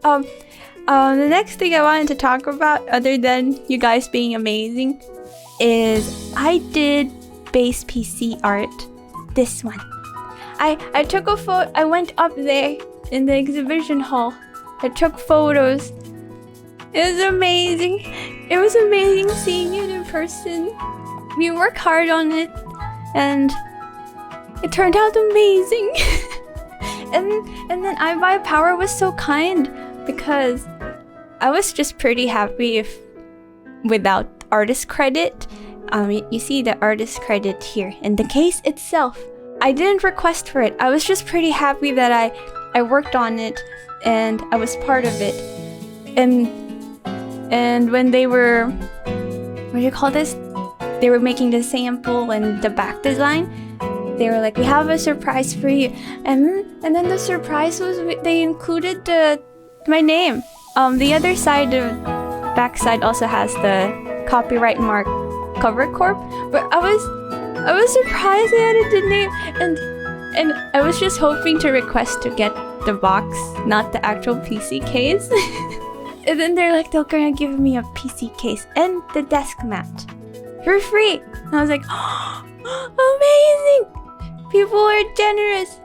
The next thing I wanted to talk about, other than you guys being amazing, is I did base PC art. This one. I took a photo. I went up there in the exhibition hall. I took photos. It was amazing. It was amazing seeing it in person. We worked hard on it, and it turned out amazing. and then iBuyPower was so kind because I was just pretty happy if without artist credit. You see the artist credit here in the case itself. I didn't request for it. I was just pretty happy that I worked on it and I was part of it. And when they were, what do you call this? They were making the sample and the back design. They were like, we have a surprise for you. And then the surprise was they included my name. The other side of backside also has the copyright mark Cover Corp. But I was surprised they added the name, and I was just hoping to request to get the box, not the actual PC case. And then they're like, they're gonna give me a PC case and the desk mat for free. And I was like, oh, amazing! People are generous.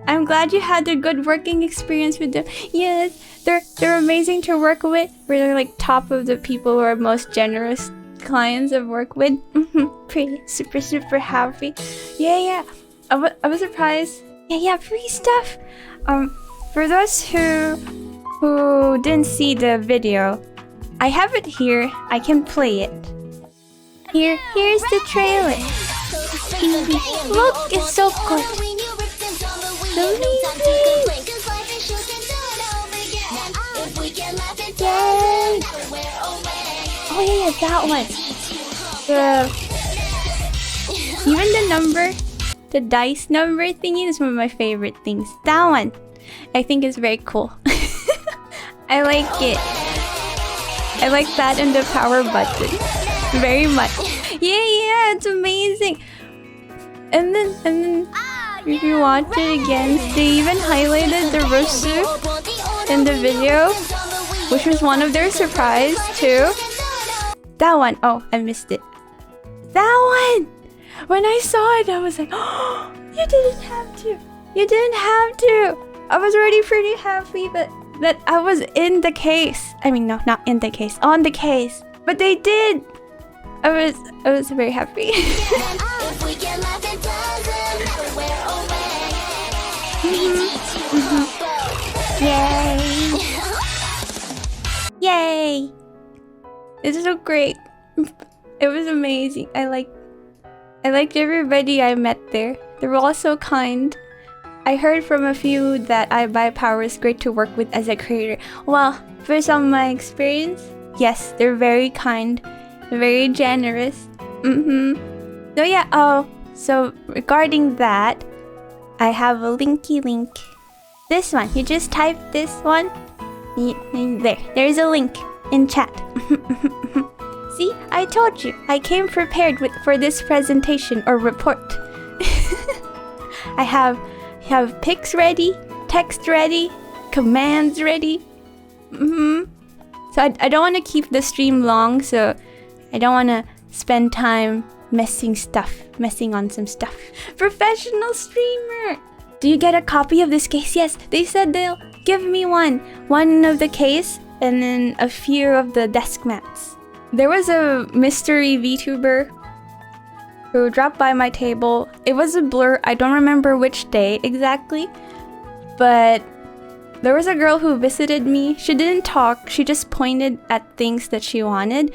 I'm glad you had a good working experience with them. Yes, they're amazing to work with. They're like top of the people who are most generous clients I've worked with. Pretty super happy. Yeah. I was surprised. Yeah, free stuff. For those who didn't see the video, I have it here. I can play it. Here's the trailer. Look, it's so good. Yay! Oh yeah, that one. Even the number, the dice number thingy is one of my favorite things. That one, I think is very cool. I like it. I like that and the power button very much. Yeah, it's amazing. And then if you watch it again, they even highlighted the Rosu in the video, which was one of their surprise too. That one, oh, I missed it. That one! When I saw it, I was like, oh, you didn't have to. You didn't have to. I was already pretty happy that I was in the case. I mean, no, not in the case, on the case. But they did. I was very happy. Yay! It's so great. It was amazing. I liked everybody I met there. They were all so kind. I heard from a few that iBuyPower is great to work with as a creator. Well, for some of my experience, yes, they're very kind, very generous. So yeah, so regarding that, I have a linky link. This one, you just type this one. There's a link in chat. See, I told you, I came prepared for this presentation or report. I have pics ready, text ready, commands ready. So I don't want to keep the stream long, so I don't want to spend time messing on some stuff. Professional streamer! Do you get a copy of this case? Yes, they said they'll give me one of the case and then a few of the desk mats. There was a mystery VTuber who dropped by my table. It was a blur. I don't remember which day exactly, but there was a girl who visited me. She didn't talk. She just pointed at things that she wanted.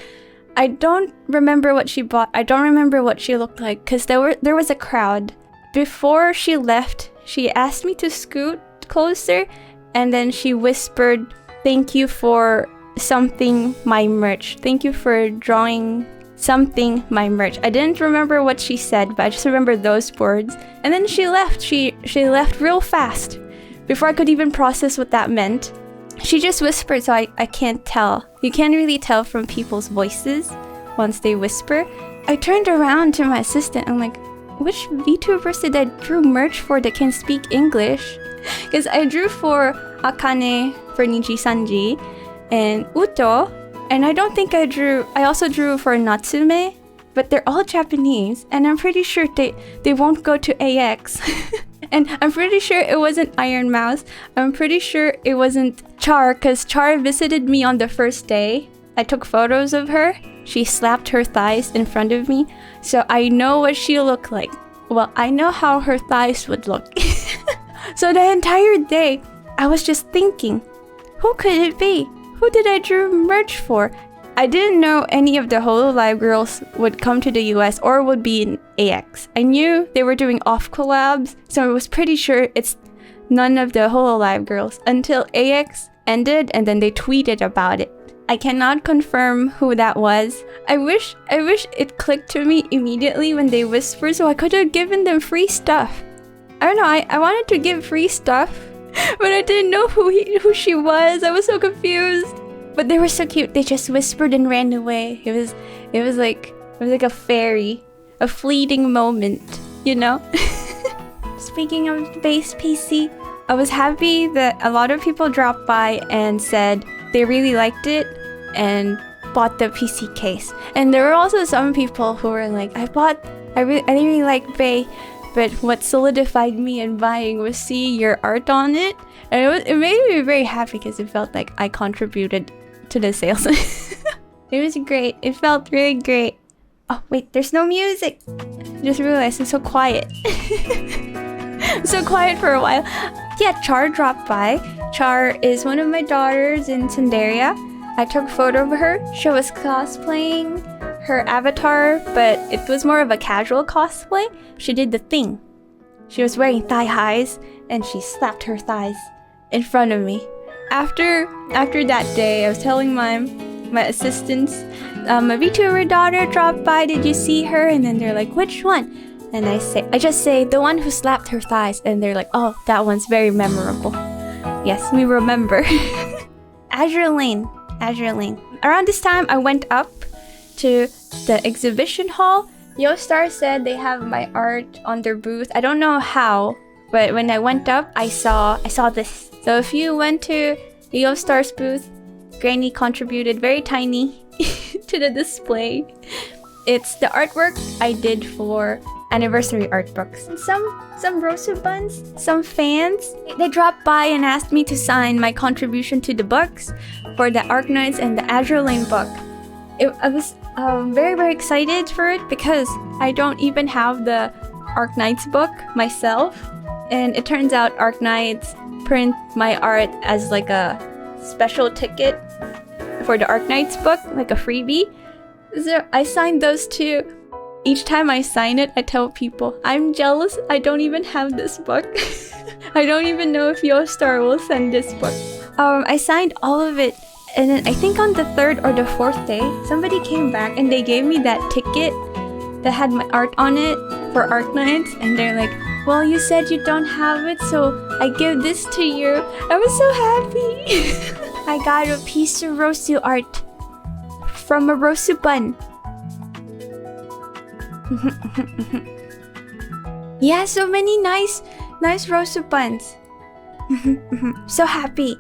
I don't remember what she bought. I don't remember what she looked like because there was a crowd. Before she left, she asked me to scoot closer, and then she whispered, "Thank you for something my merch. Thank you for drawing something my merch." I didn't remember what she said, but I just remember those words. And then she left. She left real fast. Before I could even process what that meant, she just whispered, so I can't tell. You can't really tell from people's voices once they whisper. I turned around to my assistant. I'm like, which VTubers did I drew merch for that can speak English? Because I drew for Akane for Niji Sanji and Uto. And I don't think I also drew for Natsume, but they're all Japanese. And I'm pretty sure they won't go to AX. And I'm pretty sure it wasn't Iron Mouse. I'm pretty sure it wasn't Char, because Char visited me on the first day. I took photos of her. She slapped her thighs in front of me. So I know what she looked like. Well, I know how her thighs would look. So the entire day, I was just thinking, who could it be? Who did I draw merch for? I didn't know any of the Hololive girls would come to the US or would be in AX. I knew they were doing off collabs, so I was pretty sure it's none of the Hololive girls until AX ended and then they tweeted about it. I cannot confirm who that was. I wish it clicked to me immediately when they whispered, so I could have given them free stuff. I don't know, I wanted to give free stuff, but I didn't know who she was. I was so confused. But they were so cute. They just whispered and ran away. It was like a fairy, a fleeting moment, you know? Speaking of base PC, I was happy that a lot of people dropped by and said they really liked it and bought the PC case. And there were also some people who were like, I didn't really like Bay, but what solidified me in buying was seeing your art on it. And it made me very happy because it felt like I contributed to the sales. It was great. It felt really great. Oh wait, there's no music. I just realized it's so quiet. So quiet for a while. Yeah, Char dropped by. Char is one of my daughters in Tsunderia. I took a photo of her. She was cosplaying her avatar, but it was more of a casual cosplay. She did the thing. She was wearing thigh highs and she slapped her thighs in front of me. After that day, I was telling my assistants, my VTuber daughter dropped by, did you see her? And then they're like, which one? And I just say, the one who slapped her thighs. And they're like, oh, that one's very memorable. Yes, we remember. Azure Lane. Around this time, I went up to the exhibition hall. Yostar said they have my art on their booth. I don't know how, but when I went up, I saw this. So if you went to Yostar's booth, Granny contributed very tiny to the display. It's the artwork I did for anniversary art books. Some Rosu buns, some fans, they dropped by and asked me to sign my contribution to the books for the Arknights and the Azure Lane book. I was very, very excited for it because I don't even have the Arknights book myself. And it turns out Arknights print my art as like a special ticket for the Arknights book, like a freebie. So I signed those two. Each time I sign it, I tell people, I'm jealous, I don't even have this book. I don't even know if Yostar will send this book. I signed all of it. And then I think on the third or the fourth day, somebody came back and they gave me that ticket that had my art on it for Arknights. And they're like, well, you said you don't have it, so I give this to you. I was so happy. I got a piece of Rosu art from a Rosu bun. Yeah, so many nice Rosu buns. So happy.